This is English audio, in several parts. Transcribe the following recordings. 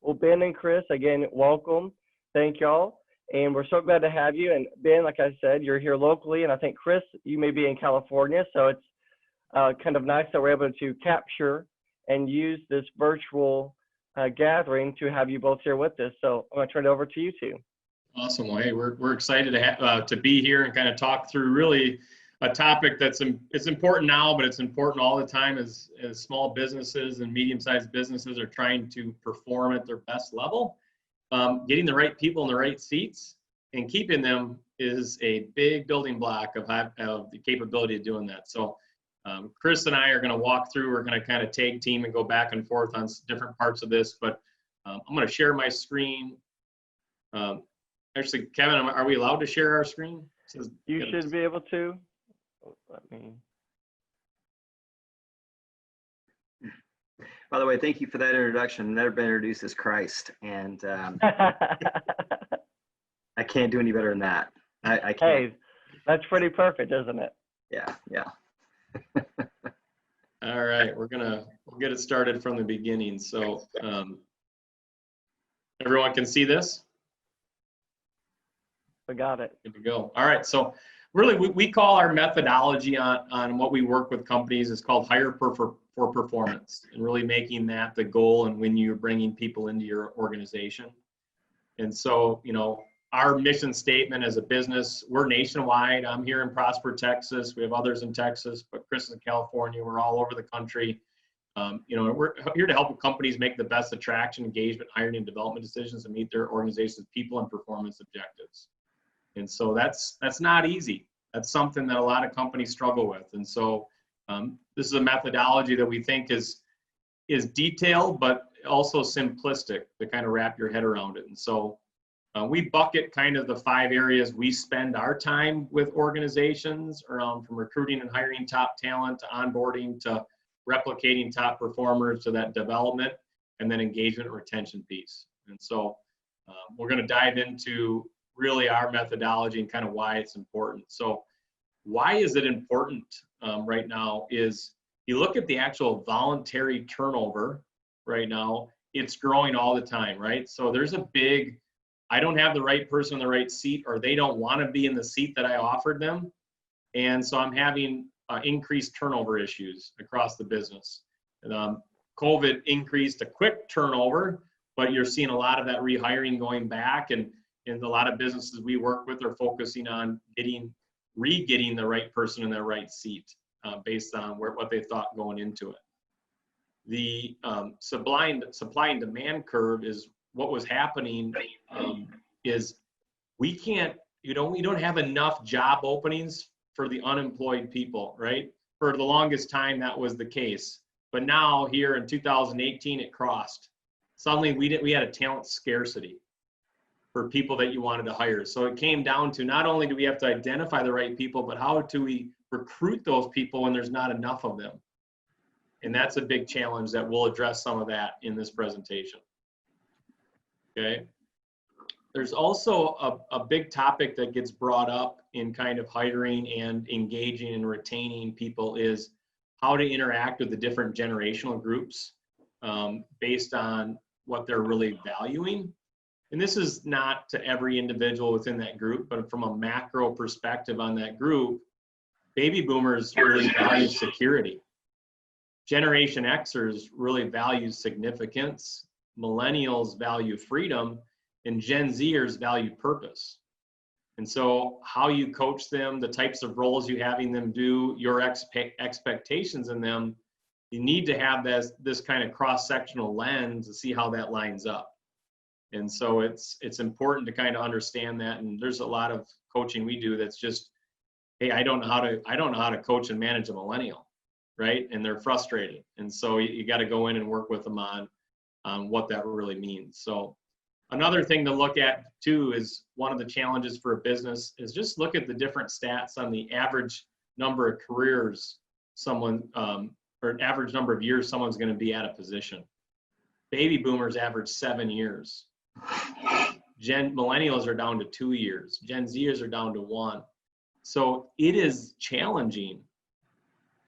Well, Ben and Chris, again, welcome. Thank y'all. And we're so glad to have you. And Ben, like I said, you're here locally. And I think, Chris, you may be in California. So it's kind of nice that we're able to capture and use this virtual gathering to have you both here with us. So I'm going to turn it over to you two. Awesome. Well, hey, we're excited to be here and kind of talk through really a topic it's important now, but it's important all the time as small businesses and medium-sized businesses are trying to perform at their best level. Getting the right people in the right seats and keeping them is a big building block of the capability of doing that. So Chris and I are going to walk through, we're going to kind of tag team and go back and forth on different parts of this, but I'm going to share my screen. Actually, Kevin, are we allowed to share our screen? You should be able to. Let me. By the way, thank you for that introduction. I've never been introduced as Christ, and I can't do any better than that. I can't. Hey, that's pretty perfect, isn't it? Yeah, yeah. All right, we'll get it started from the beginning. So everyone can see this? I got it. Good to go. All right, so really we call our methodology on what we work with companies is called hire for performance, and really making that the goal and when you're bringing people into your organization. And so, our mission statement as a business, we're nationwide. I'm here in Prosper, Texas. We have others in Texas, but Chris is in California. We're all over the country. We're here to help companies make the best attraction, engagement, hiring, and development decisions to meet their organization's people and performance objectives. And so that's not easy. That's something that a lot of companies struggle with. And so this is a methodology that we think is detailed, but also simplistic to kind of wrap your head around it. And so we bucket kind of the 5 areas we spend our time with organizations around, from recruiting and hiring top talent to onboarding to replicating top performers to that development, and then engagement and retention piece. And so we're going to dive into really our methodology and kind of why it's important. So why is it important right now is you look at the actual voluntary turnover right now, it's growing all the time, right? So there's a big, I don't have the right person in the right seat, or they don't want to be in the seat that I offered them. And so I'm having increased turnover issues across the business. COVID increased a quick turnover, but you're seeing a lot of that rehiring going back, and a lot of businesses we work with are focusing on re-getting the right person in their right seat based on what they thought going into it. The supply and demand curve is what was happening is we don't have enough job openings for the unemployed people, right? For the longest time, that was the case. But now here in 2018, it crossed. Suddenly we had a talent scarcity for people that you wanted to hire. So it came down to not only do we have to identify the right people, but how do we recruit those people when there's not enough of them? And that's a big challenge that we'll address some of that in this presentation. Okay. There's also a big topic that gets brought up in kind of hiring and engaging and retaining people is how to interact with the different generational groups based on what they're really valuing. And this is not to every individual within that group, but from a macro perspective on that group, baby boomers really value security. Generation Xers really value significance. Millennials value freedom, and Gen Zers value purpose. And so how you coach them, the types of roles you having them do, your expectations in them, you need to have this kind of cross-sectional lens to see how that lines up. And so it's important to kind of understand that. And there's a lot of coaching we do that's just, hey, I don't know how to coach and manage a millennial, right? And they're frustrated. And so you got to go in and work with them on what that really means. So another thing to look at too is one of the challenges for a business is just look at the different stats on the average number of careers someone, or an average number of years someone's going to be at a position. Baby boomers average 7 years. Millennials are down to 2 years. Gen Zers are down to 1. So it is challenging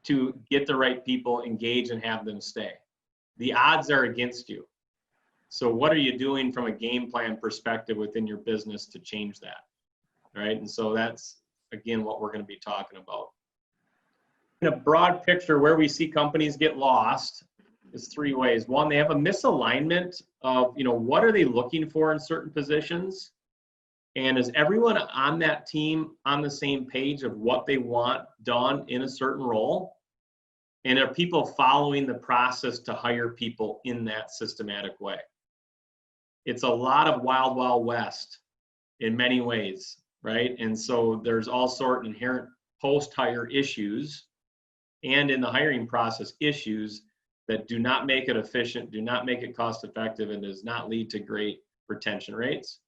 to get the right people engaged and have them stay. The odds are against you. So what are you doing from a game plan perspective within your business to change that, right? And so that's, again, what we're going to be talking about. In a broad picture, where we see companies get lost is three ways. One, they have a misalignment of, what are they looking for in certain positions? And is everyone on that team on the same page of what they want done in a certain role? And are people following the process to hire people in that systematic way? It's a lot of wild, wild west in many ways, right? And so there's all sort of inherent post-hire issues and in the hiring process issues that do not make it efficient, do not make it cost effective, and does not lead to great retention rates.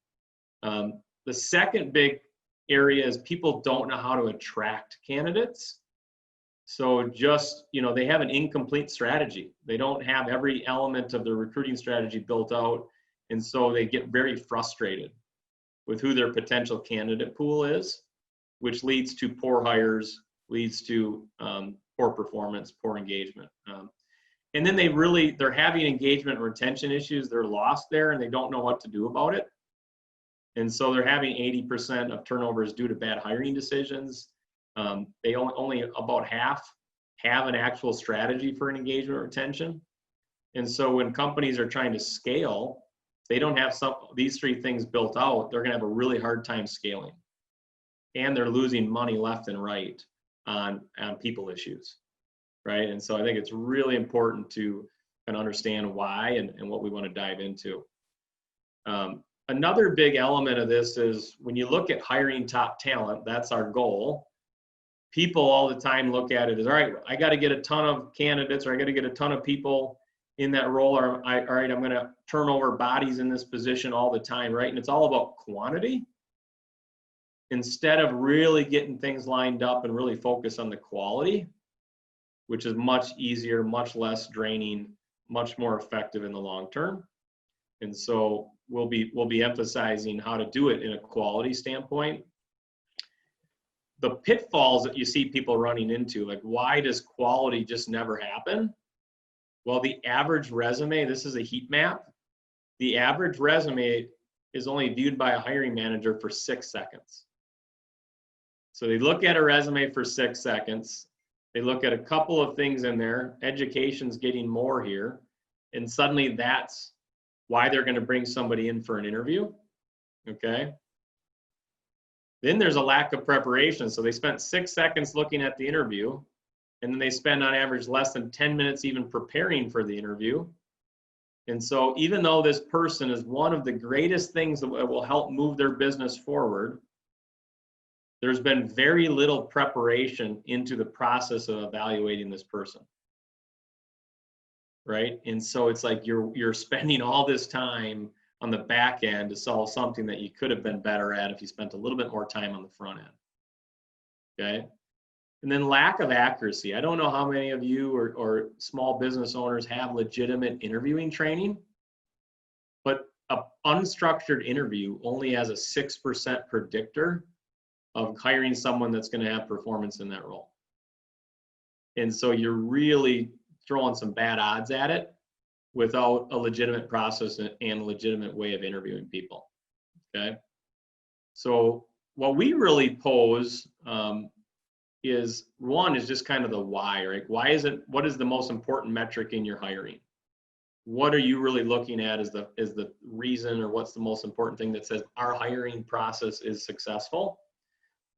The second big area is people don't know how to attract candidates. So just, they have an incomplete strategy. They don't have every element of their recruiting strategy built out. And so they get very frustrated with who their potential candidate pool is, which leads to poor hires, leads to poor performance, poor engagement. And then they're having engagement and retention issues. They're lost there and they don't know what to do about it. And so they're having 80% of turnovers due to bad hiring decisions. They only about half have an actual strategy for an engagement retention. And so when companies are trying to scale, they don't have these three things built out, they're going to have a really hard time scaling. And they're losing money left and right on people issues, right? And so I think it's really important to kind of understand why and what we want to dive into. Another big element of this is when you look at hiring top talent, that's our goal. People all the time look at it as, all right, I got to get a ton of candidates, or I got to get a ton of people in that role, or all right, I'm going to turn over bodies in this position all the time, right? And it's all about quantity instead of really getting things lined up and really focus on the quality, which is much easier, much less draining, much more effective in the long term. And so we'll be emphasizing how to do it in a quality standpoint. The pitfalls that you see people running into, like why does quality just never happen? Well, the average resume, this is a heat map. The average resume is only viewed by a hiring manager for 6 seconds. So they look at a resume for 6 seconds. They look at a couple of things in there. Education's getting more here. And suddenly that's why they're going to bring somebody in for an interview. Okay. Then there's a lack of preparation. So they spent 6 seconds looking at the interview, and then they spend on average less than 10 minutes even preparing for the interview. And so even though this person is one of the greatest things that will help move their business forward, there's been very little preparation into the process of evaluating this person. Right? And so it's like you're spending all this time on the back end to solve something that you could have been better at if you spent a little bit more time on the front end. Okay? And then lack of accuracy. I don't know how many of you or small business owners have legitimate interviewing training, but an unstructured interview only has a 6% predictor of hiring someone that's going to have performance in that role. And so you're really throwing some bad odds at it without a legitimate process and a legitimate way of interviewing people. Okay. So what we really pose is just kind of the why, right? What is the most important metric in your hiring? What are you really looking at as the reason, or what's the most important thing that says our hiring process is successful?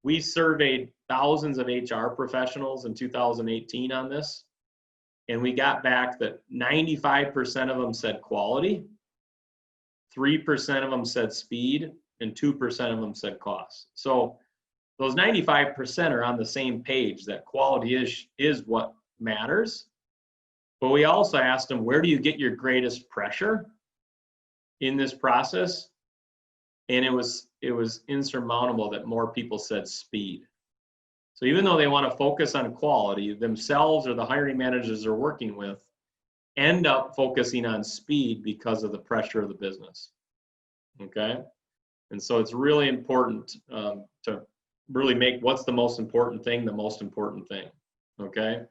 We surveyed thousands of HR professionals in 2018 on this. And we got back that 95% of them said quality, 3% of them said speed, and 2% of them said cost. So those 95% are on the same page that quality is what matters. But we also asked them, where do you get your greatest pressure in this process? And it was insurmountable that more people said speed. So even though they want to focus on quality, themselves or the hiring managers they're working with end up focusing on speed because of the pressure of the business. Okay? And so it's really important to really make what's the most important thing the most important thing. Okay?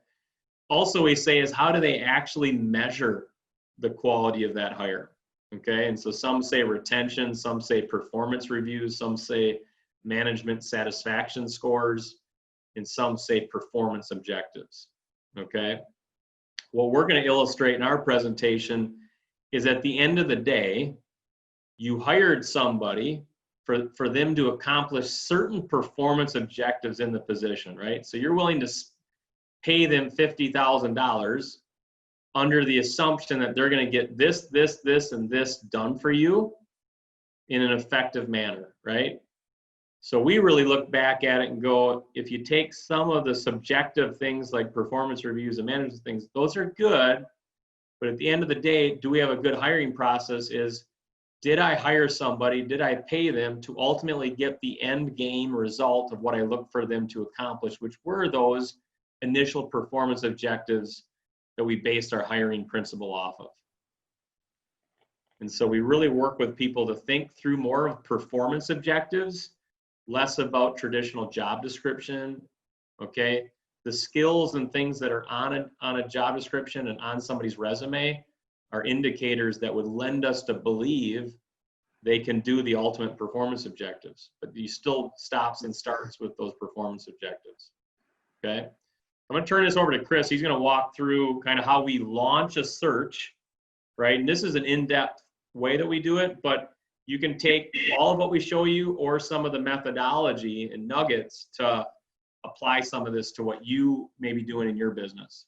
Also, we say is how do they actually measure the quality of that hire? Okay, and so some say retention, some say performance reviews, some say management satisfaction scores, and some say performance objectives. Okay, what we're going to illustrate in our presentation is at the end of the day, you hired somebody for them to accomplish certain performance objectives in the position, right? So you're willing to pay them $50,000 under the assumption that they're going to get this, this, this, and this done for you in an effective manner, right? So we really look back at it and go, if you take some of the subjective things like performance reviews and management things, those are good, but at the end of the day, do we have a good hiring process? Did I hire somebody, did I pay them to ultimately get the end game result of what I look for them to accomplish, which were those initial performance objectives that we based our hiring principle off of. And so we really work with people to think through more of performance objectives, less about traditional job description, okay? The skills and things that are on a job description and on somebody's resume are indicators that would lend us to believe they can do the ultimate performance objectives, but you still stops and starts with those performance objectives, okay? I'm gonna turn this over to Chris. He's gonna walk through kind of how we launch a search, right? And this is an in-depth way that we do it, but you can take all of what we show you or some of the methodology and nuggets to apply some of this to what you may be doing in your business.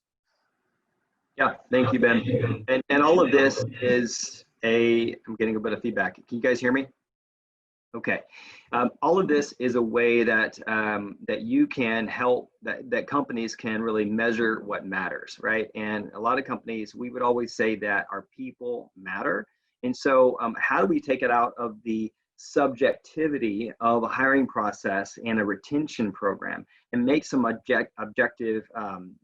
Yeah, thank you, Ben. And all of this is I'm getting a bit of feedback. Can you guys hear me? Okay. All of this is a way that that you can help, that companies can really measure what matters, right? And a lot of companies, we would always say that our people matter. And so how do we take it out of the subjectivity of a hiring process and a retention program and make some objective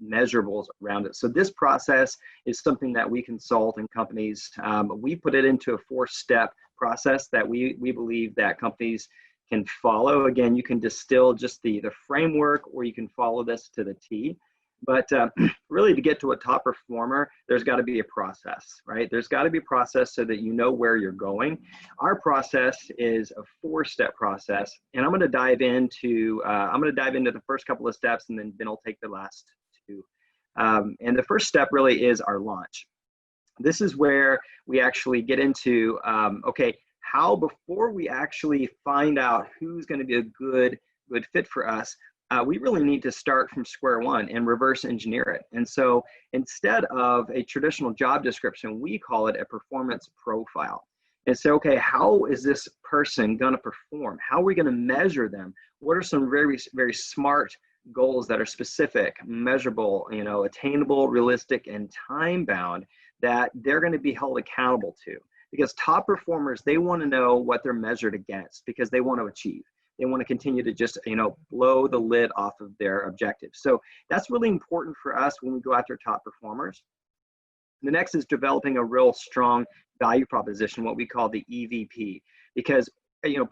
measurables around it? So this process is something that we consult in companies. We put it into a 4-step process that we believe that companies can follow. Again, you can distill just the framework, or you can follow this to the T. But really, to get to a top performer, there's got to be a process, right? There's got to be a process so that you know where you're going. Our process is a 4-step process, and I'm going to dive into the first couple of steps, and then Ben will take the last 2. And the first step really is our launch. This is where we actually get into, okay, how, before we actually find out who's going to be a good fit for us, we really need to start from square one and reverse engineer it. And so instead of a traditional job description, we call it a performance profile. And so, okay, how is this person going to perform? How are we going to measure them? What are some very, very smart goals that are specific, measurable, attainable, realistic, and time-bound that they're going to be held accountable to? Because top performers, they want to know what they're measured against, because they want to achieve. They want to continue to just, blow the lid off of their objectives. So that's really important for us when we go after top performers. The next is developing a real strong value proposition, what we call the EVP, because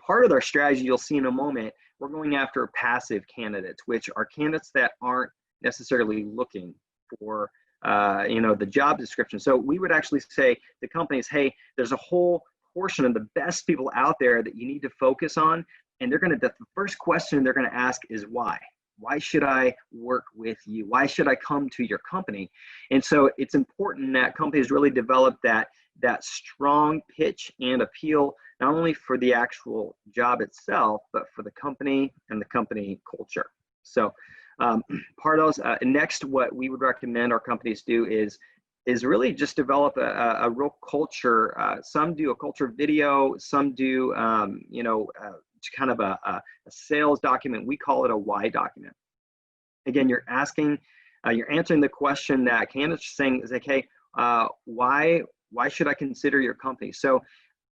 part of our strategy, you'll see in a moment, we're going after passive candidates, which are candidates that aren't necessarily looking for the job description. So we would actually say to companies, hey, there's a whole portion of the best people out there that you need to focus on. And the first question they're going to ask is why? Why should I work with you? Why should I come to your company? And so it's important that companies really develop that strong pitch and appeal, not only for the actual job itself, but for the company and the company culture. So part of those, next, what we would recommend our companies do is really just develop a real culture. Some do a culture video, some do, kind of a sales document. We call it a why document. Again, you're answering the question that candidates are saying is like, hey, why should I consider your company? So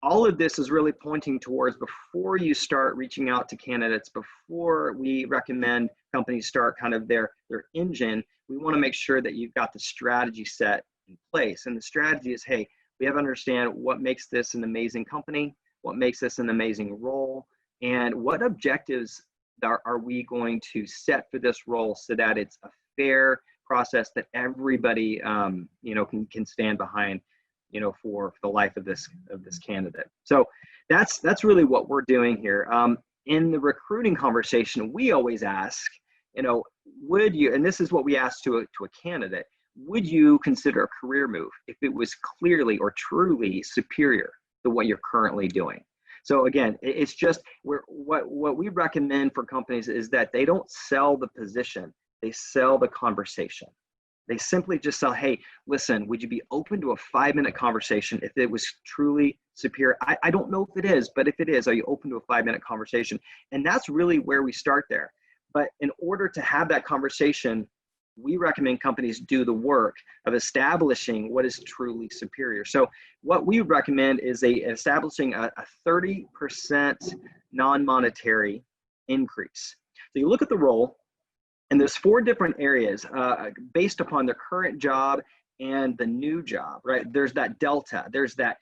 all of this is really pointing towards, before you start reaching out to candidates, before we recommend companies start kind of their engine, we want to make sure that you've got the strategy set in place. And the strategy is, hey, we have to understand what makes this an amazing company, what makes this an amazing role, and what objectives are we going to set for this role so that it's a fair process that everybody can stand behind. for the life of this candidate. So that's really what we're doing here. In the recruiting conversation, we always ask, would you, and this is what we ask to a candidate, would you consider a career move if it was clearly or truly superior to what you're currently doing? So again, it's just what we recommend for companies is that they don't sell the position, they sell the conversation. They simply just sell, hey, listen, would you be open to a 5-minute conversation if it was truly superior? I don't know if it is, but if it is, are you open to a 5-minute conversation? And that's really where we start there. But in order to have that conversation, we recommend companies do the work of establishing what is truly superior. So what we recommend is establishing a 30% non-monetary increase. So you look at the role, and there's 4 different areas based upon the current job and the new job, right? There's that delta, there's that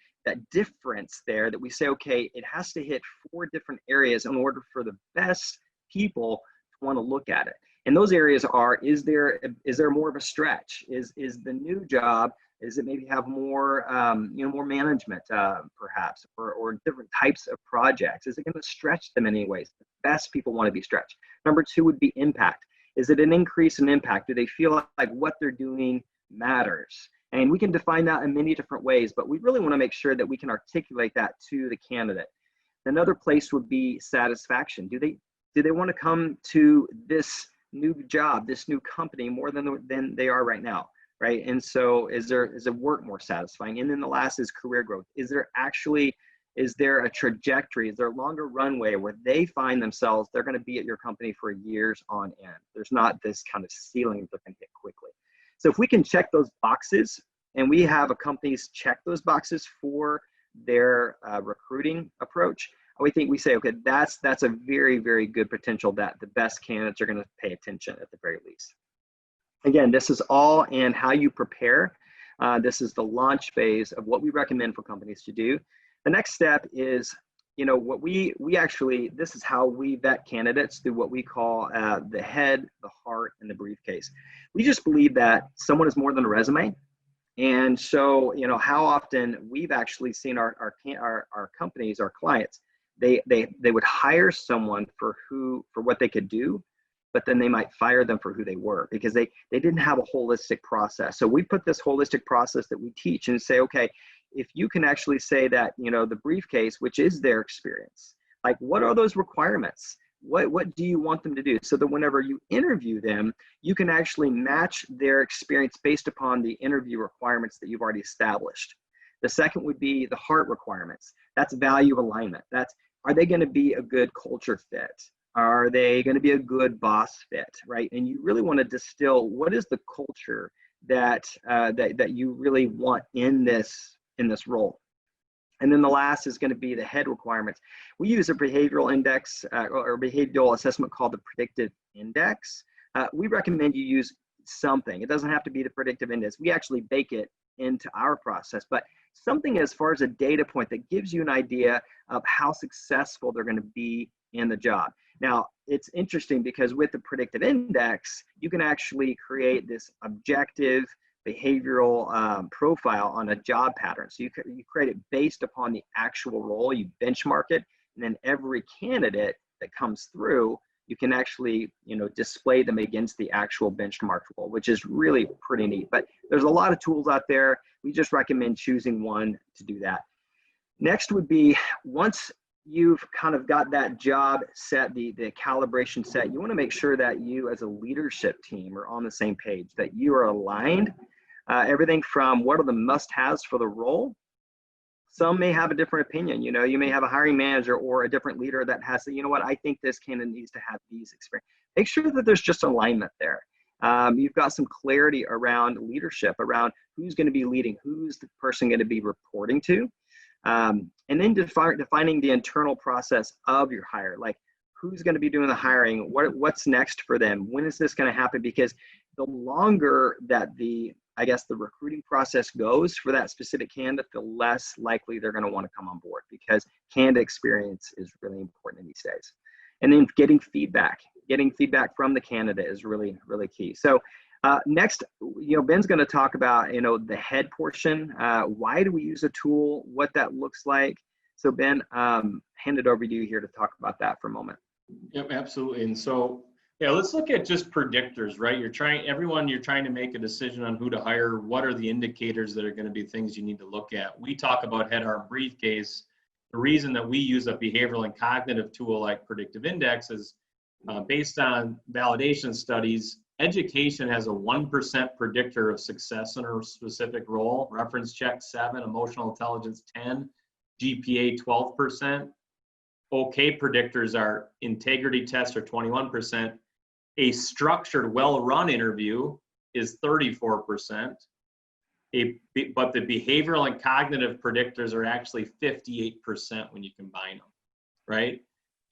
difference there that we say, okay, it has to hit 4 different areas in order for the best people to want to look at it. And those areas are, is there more of a stretch? Is the new job, is it maybe have more, more management perhaps, or different types of projects? Is it going to stretch them in any ways? The best people want to be stretched. Number 2 would be impact. Is it an increase in impact? Do they feel like what they're doing matters? And we can define that in many different ways, but we really want to make sure that we can articulate that to the candidate. Another place would be satisfaction. Do they want to come to this new job, this new company more than they are right now, right? And so is the work more satisfying? And then the last is career growth. Is there a trajectory? Is there a longer runway where they find themselves, they're going to be at your company for years on end? There's not this kind of ceiling they're going to hit quickly. So if we can check those boxes, and we have companies check those boxes for their recruiting approach, we say, okay, that's a very, very good potential that the best candidates are going to pay attention at the very least. Again, this is all in how you prepare. This is the launch phase of what we recommend for companies to do. The next step is, what we actually, this is how we vet candidates through what we call the head, the heart, and the briefcase. We just believe that someone is more than a resume. And so, how often we've actually seen our companies, our clients, they would hire someone for what they could do, but then they might fire them for who they were because they didn't have a holistic process. So we put this holistic process that we teach and say, okay, if you can actually say that, the briefcase, which is their experience, like what are those requirements? What do you want them to do? So that whenever you interview them, you can actually match their experience based upon the interview requirements that you've already established. The second would be the heart requirements. That's value alignment. Are they going to be a good culture fit? Are they going to be a good boss fit, right? And you really want to distill what is the culture that you really want in this role. And then the last is going to be the head requirements. We use a behavioral index or behavioral assessment called the Predictive Index. We recommend you use something. It doesn't have to be the Predictive Index. We actually bake it into our process, but something as far as a data point that gives you an idea of how successful they're going to be in the job. Now, it's interesting because with the Predictive Index, you can actually create this objective behavioral profile on a job pattern. So you create it based upon the actual role, you benchmark it, and then every candidate that comes through, you can actually, display them against the actual benchmark role, which is really pretty neat. But there's a lot of tools out there. We just recommend choosing one to do that. Next would be, once you've kind of got that job set, the calibration set, you want to make sure that you as a leadership team are on the same page, that you are aligned. Everything from what are the must-haves for the role. Some may have a different opinion. You may have a hiring manager or a different leader that has to, I think this candidate needs to have these experience. Make sure that there's just alignment there. You've got some clarity around leadership, around who's going to be leading, who's the person going to be reporting to. And then defining the internal process of your hire, like who's going to be doing the hiring, what's next for them, when is this going to happen? Because the longer that the recruiting process goes for that specific candidate, the less likely they're going to want to come on board, because candidate experience is really important in these days. And then getting feedback from the candidate is really, really key. So Next, Ben's going to talk about, the head portion. Why do we use a tool? What that looks like. So Ben, hand it over to you here to talk about that for a moment. Yep, absolutely. And so, yeah, let's look at just predictors, right? You're trying to make a decision on who to hire. What are the indicators that are going to be things you need to look at? We talk about head, arm, briefcase. The reason that we use a behavioral and cognitive tool like Predictive Index is based on validation studies. Education has a 1% predictor of success in a specific role. Reference check 7, emotional intelligence 10, GPA 12%. Okay predictors are integrity tests are 21%. A structured, well-run interview is 34%. But the behavioral and cognitive predictors are actually 58% when you combine them, right?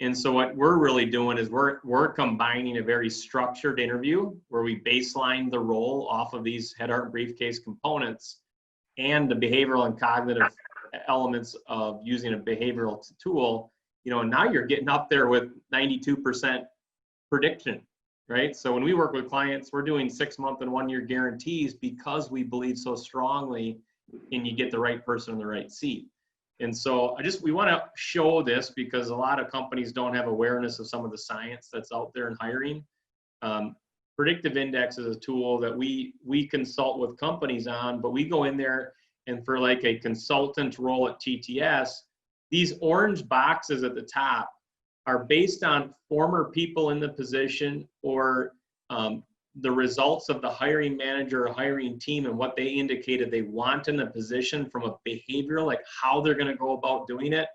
And so what we're really doing is we're combining a very structured interview where we baseline the role off of these head, heart, and briefcase components and the behavioral and cognitive elements of using a behavioral tool. Now you're getting up there with 92% prediction, right? So when we work with clients, we're doing 6-month and 1-year guarantees because we believe so strongly in you get the right person in the right seat. And so we want to show this because a lot of companies don't have awareness of some of the science that's out there in hiring. Predictive Index is a tool that we consult with companies on, but we go in there and for like a consultant role at TTS, these orange boxes at the top are based on former people in the position or the results of the hiring manager or hiring team and what they indicated they want in the position from a behavioral, like how they're going to go about doing it.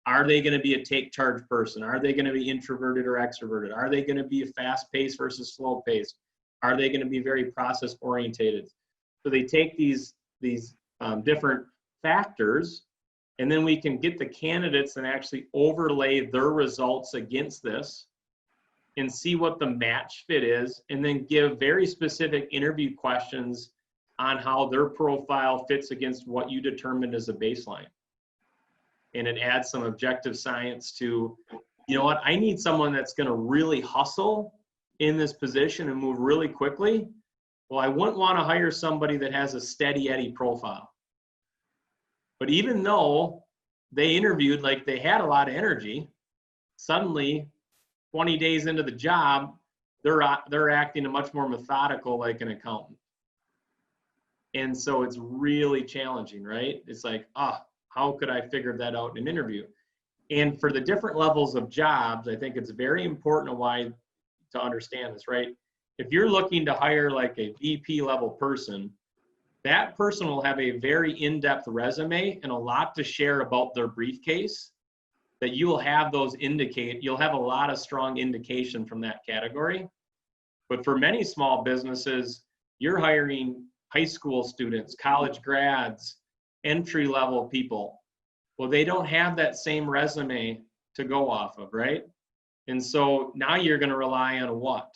Are they going to be a take charge person? Are they going to be introverted or extroverted? Are they going to be a fast paced versus slow paced? Are they going to be very process orientated? So they take these different factors, and then we can get the candidates and actually overlay their results against this and see what the match fit is, and then give very specific interview questions on how their profile fits against what you determined as a baseline. And it adds some objective science to, I need someone that's going to really hustle in this position and move really quickly. Well, I wouldn't want to hire somebody that has a steady Eddie profile. But even though they interviewed like they had a lot of energy, suddenly 20 days into the job, they're acting a much more methodical like an accountant. And so it's really challenging, right? It's like, how could I figure that out in an interview? And for the different levels of jobs, I think it's very important to understand this, right? If you're looking to hire like a VP level person, that person will have a very in-depth resume and a lot to share about their briefcase that you will have you'll have a lot of strong indication from that category. But for many small businesses, you're hiring high school students, college grads, entry-level people. Well, they don't have that same resume to go off of, right? And so now you're going to rely on what?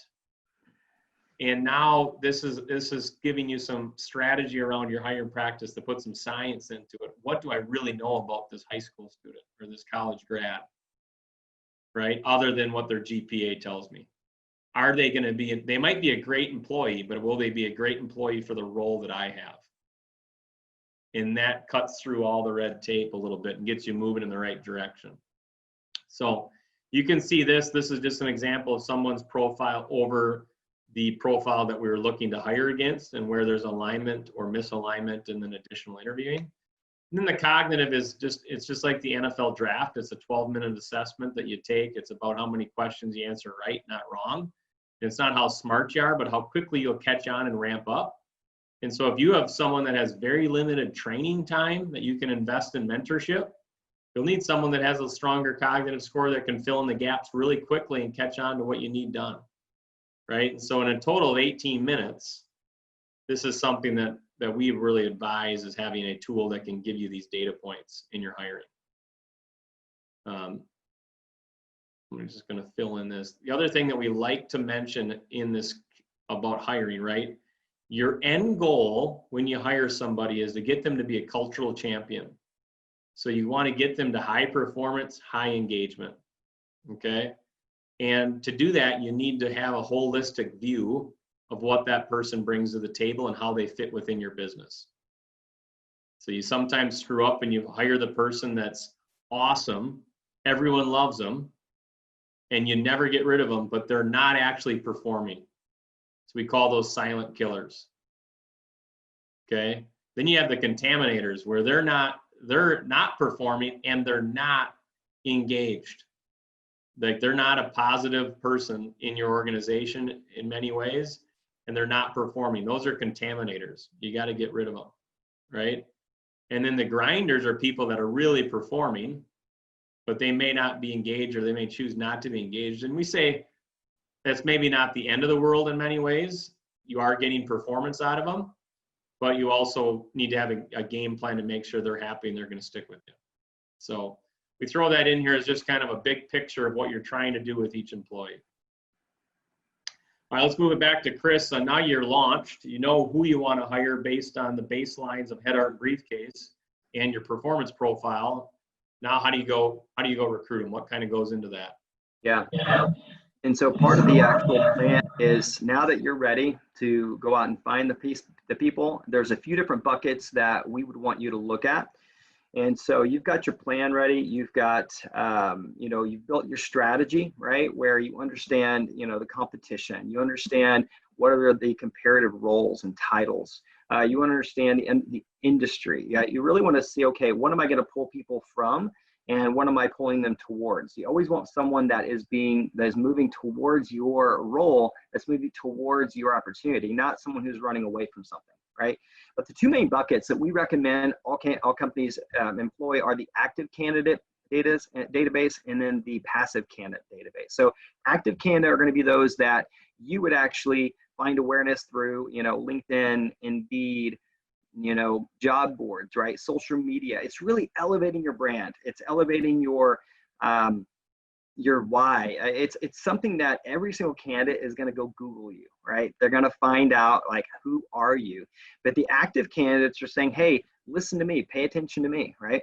And now this is giving you some strategy around your hiring practice to put some science into it. What do I really know about this high school student or this college grad, right? Other than what their GPA tells me. Are they going to be, they might be a great employee, but will they be a great employee for the role that I have? And that cuts through all the red tape a little bit and gets you moving in the right direction. So you can see this is just an example of someone's profile over the profile that we were looking to hire against and where there's alignment or misalignment and then additional interviewing. And then the cognitive is it's just like the NFL draft. It's a 12-minute assessment that you take. It's about how many questions you answer right, not wrong. It's not how smart you are, but how quickly you'll catch on and ramp up. And so if you have someone that has very limited training time that you can invest in mentorship, you'll need someone that has a stronger cognitive score that can fill in the gaps really quickly and catch on to what you need done. Right? And so in a total of 18 minutes, this is something that we really advise is having a tool that can give you these data points in your hiring. I'm just going to fill in this. The other thing that we like to mention in this about hiring, right? Your end goal when you hire somebody is to get them to be a cultural champion. So you want to get them to high performance, high engagement. Okay? And to do that, you need to have a holistic view of what that person brings to the table and how they fit within your business. So you sometimes screw up and you hire the person that's awesome, everyone loves them, and you never get rid of them, but they're not actually performing. So we call those silent killers. Okay. Then you have the contaminators where they're not performing and they're not engaged. Like they're not a positive person in your organization in many ways, and they're not performing. Those are contaminators. You got to get rid of them, right? And then the grinders are people that are really performing, but they may not be engaged, or they may choose not to be engaged. And we say that's maybe not the end of the world in many ways. You are getting performance out of them, but you also need to have a game plan to make sure they're happy and they're going to stick with you. So we throw that in here as just kind of a big picture of what you're trying to do with each employee. All right, let's move it back to Chris. So now you're launched. You know who you want to hire based on the baselines of head, art, briefcase and your performance profile. Now, how do you go recruit them? What kind of goes into that? Yeah. And so part of the actual plan is, now that you're ready to go out and find the people, there's a few different buckets that we would want you to look at. And so you've got your plan ready. You've got, you've built your strategy, right? Where you understand, the competition. You understand what are the comparative roles and titles. You understand the industry. Yeah, you really want to see, okay, what am I going to pull people from? And what am I pulling them towards? You always want someone that is moving towards your role, that's moving towards your opportunity, not someone who's running away from something, right? But the two main buckets that we recommend all companies employ are the active candidate database and then the passive candidate database. So active candidate are going to be those that you would actually find awareness through, LinkedIn, Indeed, job boards, right? Social media. It's really elevating your brand. It's elevating your why. It's something that every single candidate is going to go Google you, right? They're going to find out, like, who are you? But the active candidates are saying, hey, listen to me, pay attention to me, right?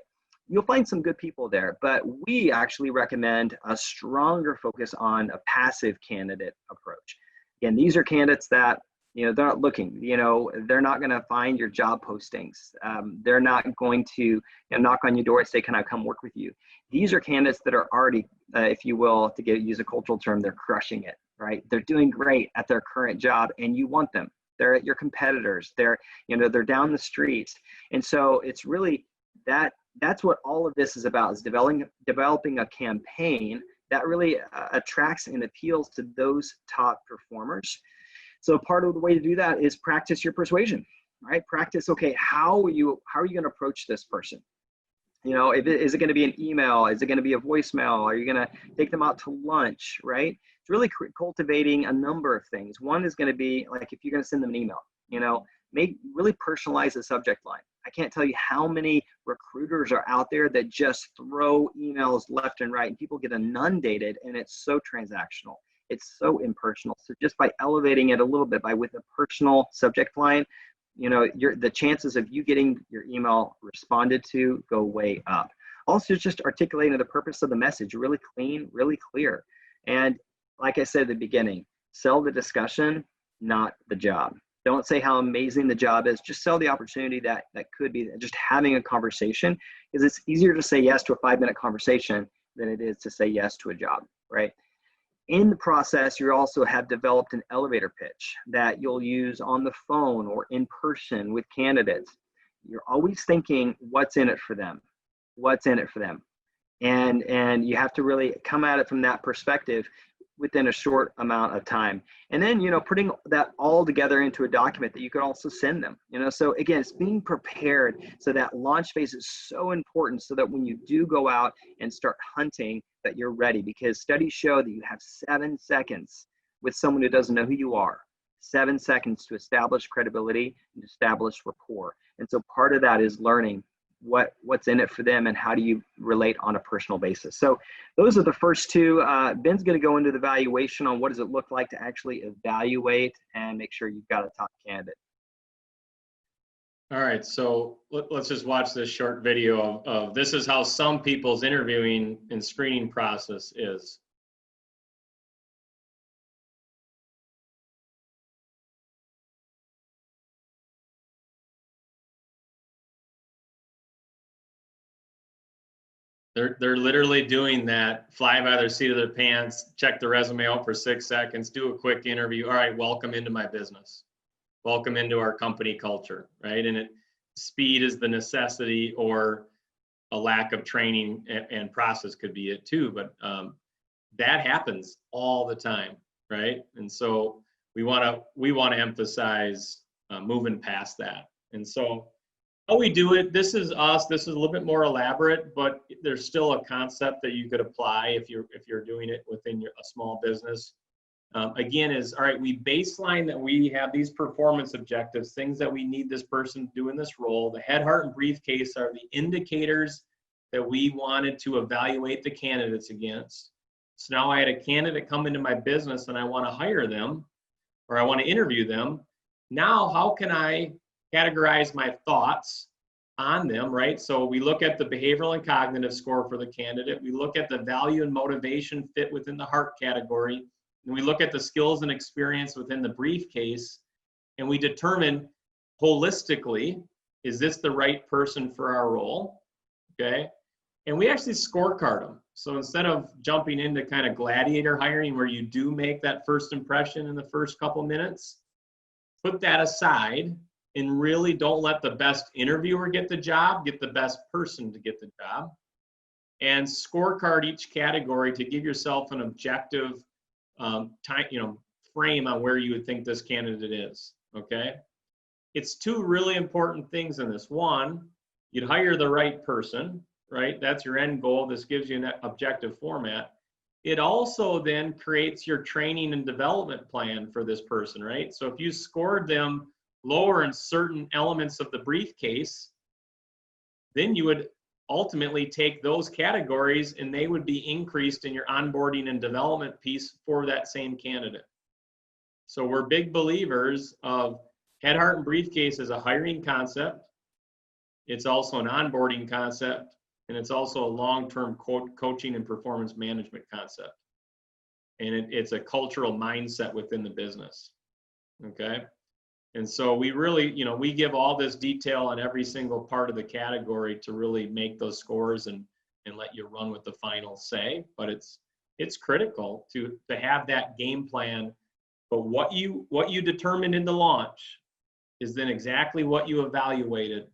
You'll find some good people there, but we actually recommend a stronger focus on a passive candidate approach. Again, these are candidates that they're not looking, they're not going to find your job postings. They're not going to knock on your door and say, can I come work with you? These are candidates that are already, if you will, use a cultural term, they're crushing it, right? They're doing great at their current job and you want them. They're your competitors. They're down the street. And so it's really that's what all of this is about, is developing a campaign that really attracts and appeals to those top performers. So part of the way to do that is practice your persuasion, right? Practice, okay, how are you going to approach this person? Is it going to be an email? Is it going to be a voicemail? Are you going to take them out to lunch, right? It's really cultivating a number of things. One is going to be, like, if you're going to send them an email, really personalize the subject line. I can't tell you how many recruiters are out there that just throw emails left and right and people get inundated, and it's so transactional. It's so impersonal. So just by elevating it a little bit with a personal subject line, the chances of you getting your email responded to go way up. Also, just articulating the purpose of the message, really clean, really clear. And like I said at the beginning, sell the discussion, not the job. Don't say how amazing the job is. Just sell the opportunity that could be just having a conversation, because it's easier to say yes to a 5-minute conversation than it is to say yes to a job, right? In the process, you also have developed an elevator pitch that you'll use on the phone or in person with candidates. You're always thinking, what's in it for them? What's in it for them? And you have to really come at it from that perspective within a short amount of time. And then, putting that all together into a document that you can also send them, so again, it's being prepared. So that launch phase is so important, so that when you do go out and start hunting, that you're ready, because studies show that you have 7 seconds with someone who doesn't know who you are, 7 seconds to establish credibility and establish rapport. And so part of that is learning what's in it for them and how do you relate on a personal basis. So those are the first two. Ben's going to go into the evaluation on what does it look like to actually evaluate and make sure you've got a top candidate. All right, so let's just watch this short video of this is how some people's interviewing and screening process is. They're literally doing that, fly by their seat of their pants, check the resume out for 6 seconds, do a quick interview. All right, welcome into my business. Welcome into our company culture, right? And speed is the necessity, or a lack of training and process could be it too. But that happens all the time, right? And so we want to emphasize moving past that. And so how we do it, this is us. This is a little bit more elaborate, but there's still a concept that you could apply if you're doing it within a small business. Again, is all right. We baseline that we have these performance objectives, things that we need this person to do in this role. The head, heart, and briefcase are the indicators that we wanted to evaluate the candidates against. So now I had a candidate come into my business and I want to hire them, or I want to interview them. Now, how can I categorize my thoughts on them, right? So we look at the behavioral and cognitive score for the candidate. We look at the value and motivation fit within the heart category. And we look at the skills and experience within the briefcase. And we determine holistically, is this the right person for our role? Okay. And we actually scorecard them. So instead of jumping into kind of gladiator hiring where you do make that first impression in the first couple minutes, put that aside and really don't let the best interviewer get the job, get the best person to get the job, and scorecard each category to give yourself an objective frame on where you would think this candidate is, okay? It's two really important things in this. One, you'd hire the right person, right? That's your end goal. This gives you an objective format. It also then creates your training and development plan for this person, right? So if you scored them lower in certain elements of the briefcase, then you would ultimately take those categories and they would be increased in your onboarding and development piece for that same candidate. So we're big believers of head, heart, and briefcase as a hiring concept. It's also an onboarding concept, and it's also a long-term coaching and performance management concept. And it's a cultural mindset within the business, okay? And so we really, we give all this detail on every single part of the category to really make those scores and let you run with the final say. But it's critical to have that game plan. But what you determined in the launch is then exactly what you evaluated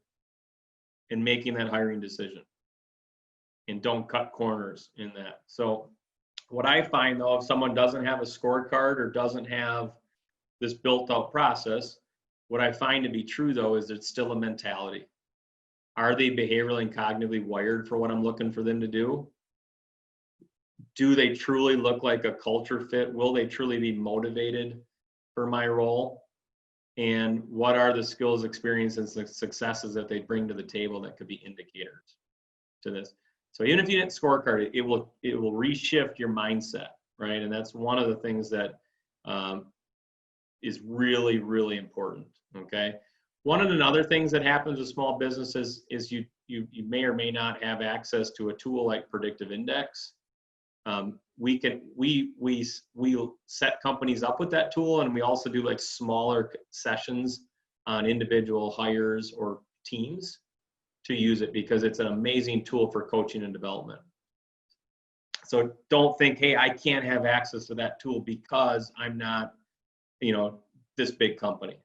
in making that hiring decision. And don't cut corners in that. So what I find though, if someone doesn't have a scorecard or doesn't have this built out process, what I find to be true though is it's still a mentality. Are they behaviorally and cognitively wired for what I'm looking for them to do? Do they truly look like a culture fit? Will they truly be motivated for my role? And what are the skills, experiences, and successes that they bring to the table that could be indicators to this? So even if you didn't scorecard it, it will reshift your mindset, right? And that's one of the things that is really, really important. Okay. One of the other things that happens with small businesses is you may or may not have access to a tool like Predictive Index. We set companies up with that tool, and we also do like smaller sessions on individual hires or teams to use it because it's an amazing tool for coaching and development. So don't think, hey, I can't have access to that tool because I'm not, this big company.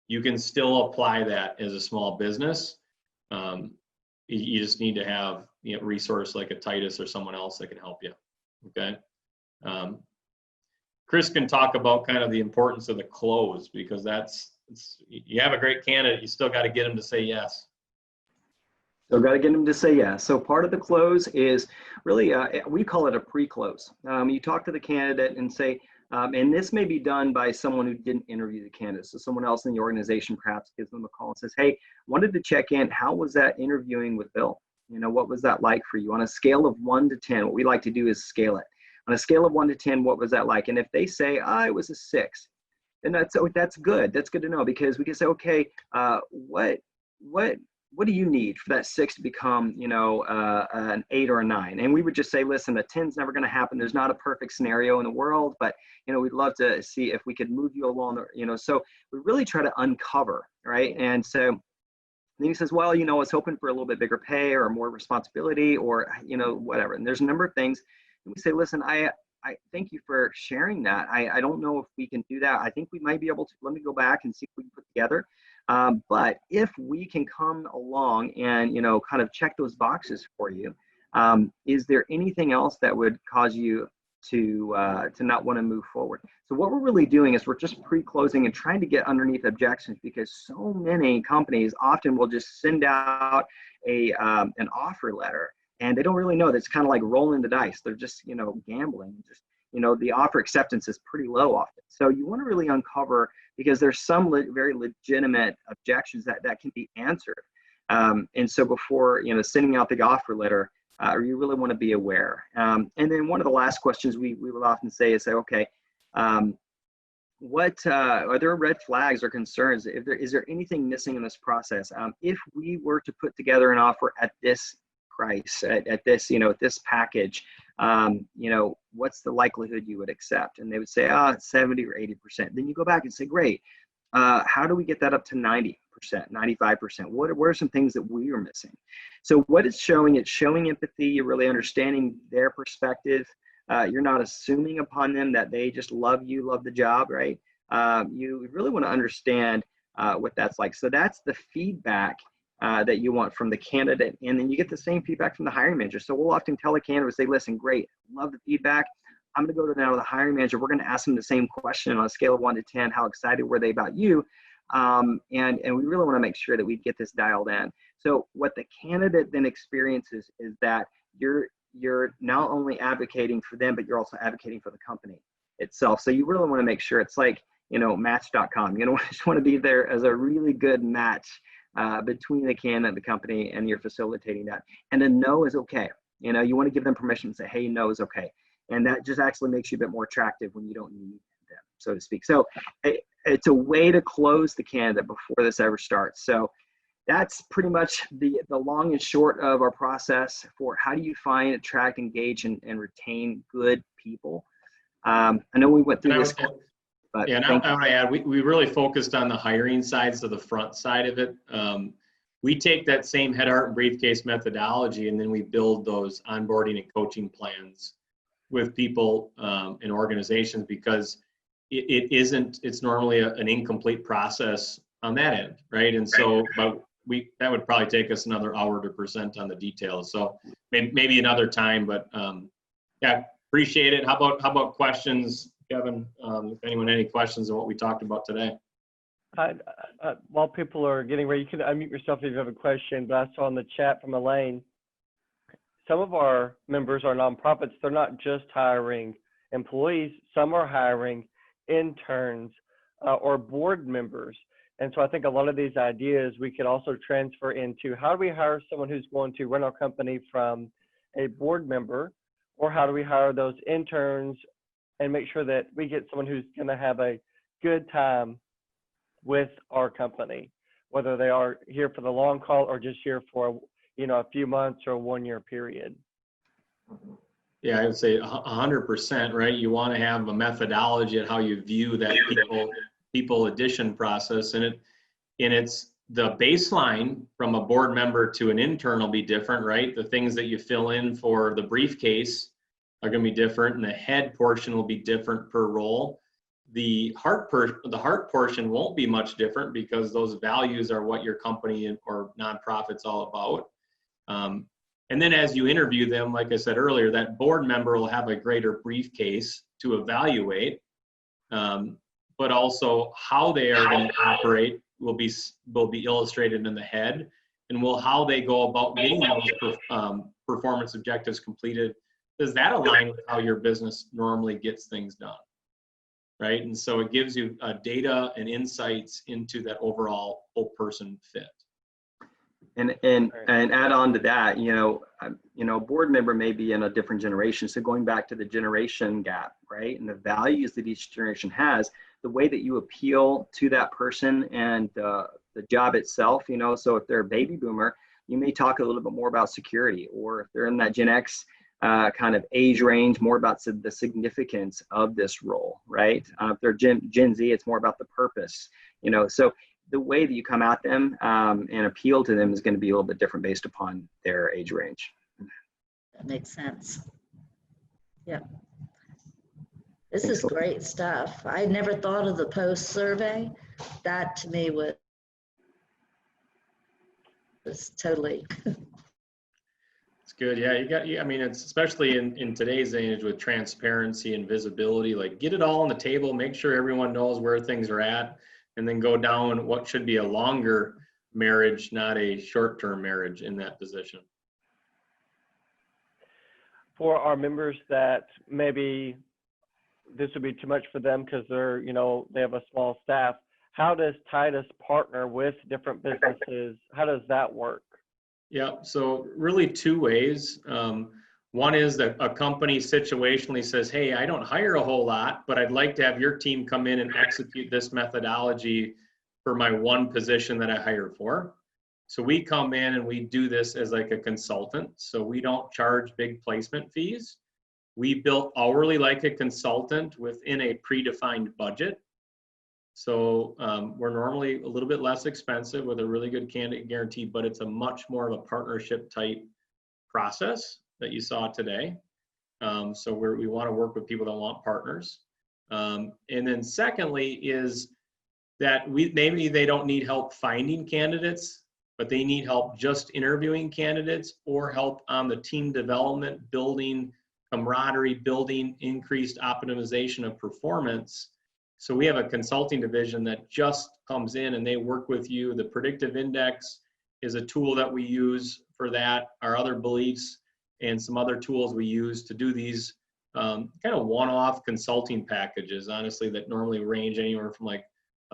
You can still apply that as a small business. You just need to have a resource like a Titus or someone else that can help you. Okay. Chris can talk about kind of the importance of the close, because you have a great candidate, you still got to get them to say yes. So got to get them to say yes. So part of the close is really, we call it a pre-close. You talk to the candidate and say, and this may be done by someone who didn't interview the candidate. So someone else in the organization perhaps gives them a call and says, hey, wanted to check in. How was that interviewing with Bill? What was that like for you? On a scale of 1 to 10, what we like to do is scale it. On a scale of 1 to 10, what was that like? And if they say, it was a 6, then that's good. That's good to know, because we can say, okay, what do you need for that 6 to become, an 8 or a 9? And we would just say, listen, a 10's never going to happen. There's not a perfect scenario in the world, but, we'd love to see if we could move you along, so we really try to uncover, right? And so then he says, well, I was hoping for a little bit bigger pay or more responsibility or, whatever. And there's a number of things. And we say, listen, I thank you for sharing that. I don't know if we can do that. I think we might be able to. Let me go back and see if we can put together. But if we can come along and, kind of check those boxes for you, is there anything else that would cause you to not want to move forward? So what we're really doing is we're just pre-closing and trying to get underneath objections, because so many companies often will just send out an offer letter, and they don't really know. That's kind of like rolling the dice. They're just, gambling. Just, the offer acceptance is pretty low often. So you want to really uncover, because there's some very legitimate objections that can be answered. And so before, sending out the offer letter, you really want to be aware. And then one of the last questions we will often say is, okay, what are there red flags or concerns? Is there anything missing in this process? If we were to put together an offer at this price, at this, at this package, what's the likelihood you would accept? And they would say, 70 or 80%. Then you go back and say, great, how do we get that up to 90%, 95%? What are some things that we are missing? So what it's showing empathy. You're really understanding their perspective. You're not assuming upon them that they just love you, love the job, right? You really want to understand what that's like. So that's the feedback that you want from the candidate. And then you get the same feedback from the hiring manager. So we'll often tell the candidate, say, listen, great, love the feedback. I'm going to go now to the hiring manager. We're going to ask them the same question on a scale of 1 to 10. How excited were they about you? And we really want to make sure that we get this dialed in. So what the candidate then experiences is that you're not only advocating for them, but you're also advocating for the company itself. So you really want to make sure it's like, match.com. You just want to be there as a really good match between the candidate and the company, and you're facilitating that. And a no is okay. You want to give them permission to say, hey, no is okay. And that just actually makes you a bit more attractive when you don't need them, so to speak. So it's a way to close the candidate before this ever starts. So that's pretty much the long and short of our process for how do you find, attract, engage, and retain good people. I know we went through this. But yeah, and I want to add, we really focused on the hiring side, so the front side of it. We take that same head, heart, and briefcase methodology, and then we build those onboarding and coaching plans with people and organizations, because it's normally an incomplete process on that end, right? And so, but that would probably take us another hour to present on the details. So maybe another time, but yeah, appreciate it. How about questions, Kevin? If anyone any questions on what we talked about today? While people are getting ready, you can unmute yourself if you have a question, but I saw in the chat from Elaine, some of our members are nonprofits. They're not just hiring employees. Some are hiring interns or board members. And so I think a lot of these ideas we could also transfer into how do we hire someone who's going to run our company from a board member, or how do we hire those interns and make sure that we get someone who's going to have a good time with our company, whether they are here for the long haul or just here for a few months or a 1-year period. Yeah, I would say 100%, right? You want to have a methodology at how you view that people addition process, and it's the baseline from a board member to an intern will be different, right? The things that you fill in for the briefcase are going to be different, and the head portion will be different per role. The heart portion won't be much different, because those values are what your company or nonprofit's all about. And then as you interview them, like I said earlier, that board member will have a greater briefcase to evaluate, but also how they are going to operate will be illustrated in the head, and how they go about getting those performance objectives completed. Does that align with how your business normally gets things done, right? And so it gives you data and insights into that overall whole person fit. And add on to that, board member may be in a different generation. So going back to the generation gap, right? And the values that each generation has, the way that you appeal to that person and the job itself, so if they're a baby boomer, you may talk a little bit more about security, or if they're in that Gen X kind of age range, more about the significance of this role, right? If they're Gen Z, it's more about the purpose, so the way that you come at them and appeal to them is going to be a little bit different based upon their age range. That makes sense. Yeah. This is great stuff. I never thought of the post survey. That to me was totally. It's good. Yeah, I mean, it's especially in today's age with transparency and visibility, like get it all on the table, make sure everyone knows where things are at, and then go down what should be a longer marriage, not a short-term marriage in that position. For our members that maybe this would be too much for them because they're, they have a small staff, how does Titus partner with different businesses? How does that work? Yeah, so really two ways. One is that a company situationally says, hey, I don't hire a whole lot, but I'd like to have your team come in and execute this methodology for my one position that I hire for. So we come in and we do this as like a consultant. So we don't charge big placement fees. We bill hourly like a consultant within a predefined budget. So we're normally a little bit less expensive with a really good candidate guarantee, but it's a much more of a partnership type process that you saw today. So we want to work with people that want partners. And then secondly is that maybe they don't need help finding candidates, but they need help just interviewing candidates or help on the team development, building camaraderie, building increased optimization of performance. So we have a consulting division that just comes in and they work with you. The Predictive Index is a tool that we use for that. Our other beliefs and some other tools we use to do these kind of one-off consulting packages, honestly, that normally range anywhere from like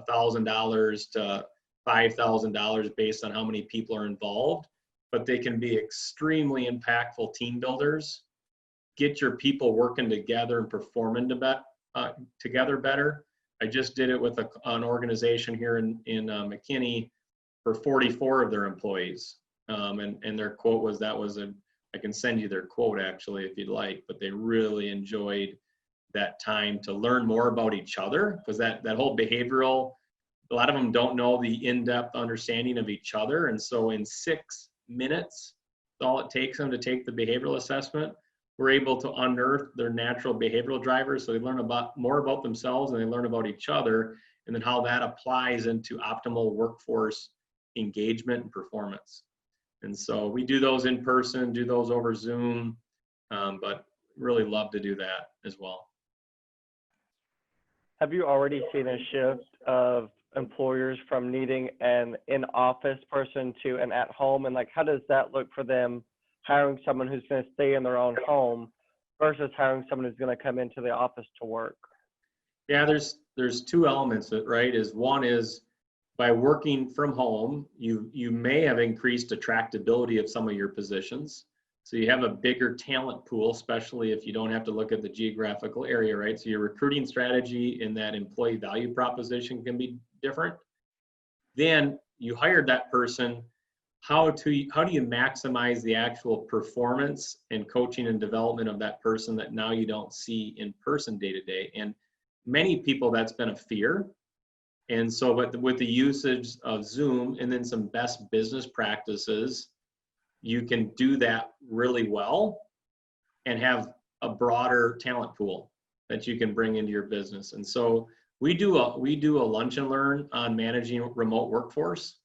$1,000 to $5,000 based on how many people are involved, but they can be extremely impactful team builders, get your people working together and performing together better. I just did it with an organization here in McKinney for 44 of their employees. And their quote was, I can send you their quote actually if you'd like, but they really enjoyed that time to learn more about each other, because that whole behavioral, a lot of them don't know the in-depth understanding of each other. And so in 6 minutes, all it takes them to take the behavioral assessment, we're able to unearth their natural behavioral drivers. So they learn more about themselves and they learn about each other, and then how that applies into optimal workforce engagement and performance. And so we do those in person, do those over Zoom, but really love to do that as well. Have you already seen a shift of employers from needing an in-office person to an at-home? And like, how does that look for them hiring someone who's going to stay in their own home versus hiring someone who's going to come into the office to work? Yeah, there's two elements, right? One is by working from home, you may have increased attractability of some of your positions. So you have a bigger talent pool, especially if you don't have to look at the geographical area, right? So your recruiting strategy and that employee value proposition can be different. Then you hired that person. How do you maximize the actual performance and coaching and development of that person that now you don't see in person day to day? And many people, that's been a fear. And so with the usage of Zoom and then some best business practices, you can do that really well and have a broader talent pool that you can bring into your business. And so we do a lunch and learn on managing remote workforce.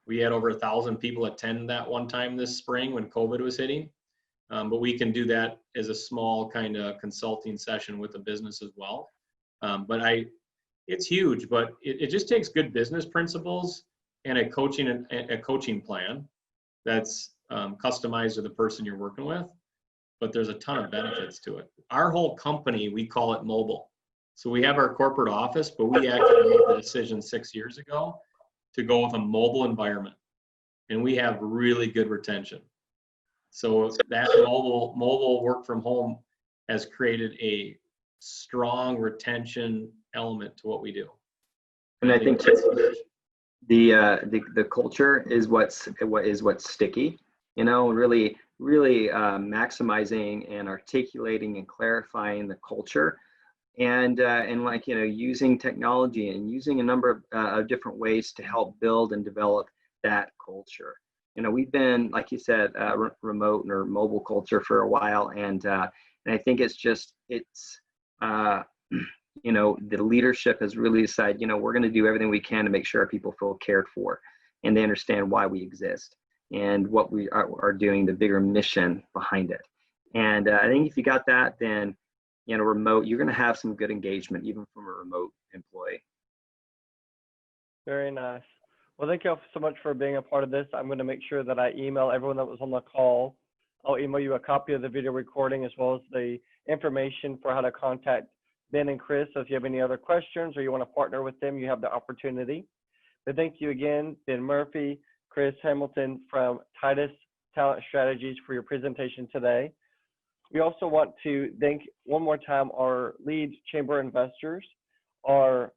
We had over 1,000 people attend that one time this spring when COVID was hitting. But we can do that as a small kind of consulting session with a business as well. It's huge, but it just takes good business principles and a coaching plan that's customized to the person you're working with. But there's a ton of benefits to it. Our whole company, we call it mobile. So we have our corporate office, but we actually made the decision 6 years ago to go with a mobile environment, and we have really good retention. So that mobile work from home has created a strong retention element to what we do. And I think the culture is what's sticky. Really maximizing and articulating and clarifying the culture and like, using technology and using a number of different ways to help build and develop that culture. We've been, like you said, remote or mobile culture for a while, and I think the leadership has really decided, we're going to do everything we can to make sure our people feel cared for, and they understand why we exist and what we are doing, the bigger mission behind it. And I think if you got that, then remote, you're going to have some good engagement even from a remote employee. Very nice. Well, thank you all so much for being a part of this. I'm going to make sure that I email everyone that was on the call. I'll email you a copy of the video recording as well as the information for how to contact Ben and Chris. So if you have any other questions or you want to partner with them, you have the opportunity. But thank you again, Ben Murphy, Chris Hamilton from Titus Talent Strategies for your presentation today. We also want to thank one more time our lead chamber investors, our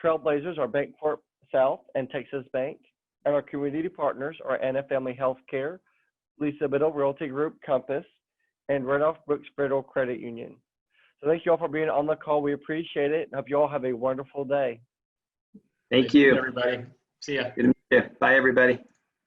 Trailblazers, our Bancorp South and Texas Bank, and our community partners, our Anna Family Healthcare, Lisa Biddle Realty Group, Compass, and Randolph Brooks Brittle Credit Union. So thank you all for being on the call. We appreciate it. I hope you all have a wonderful day. Thank you, everybody. See ya. Good to meet you. Bye, everybody.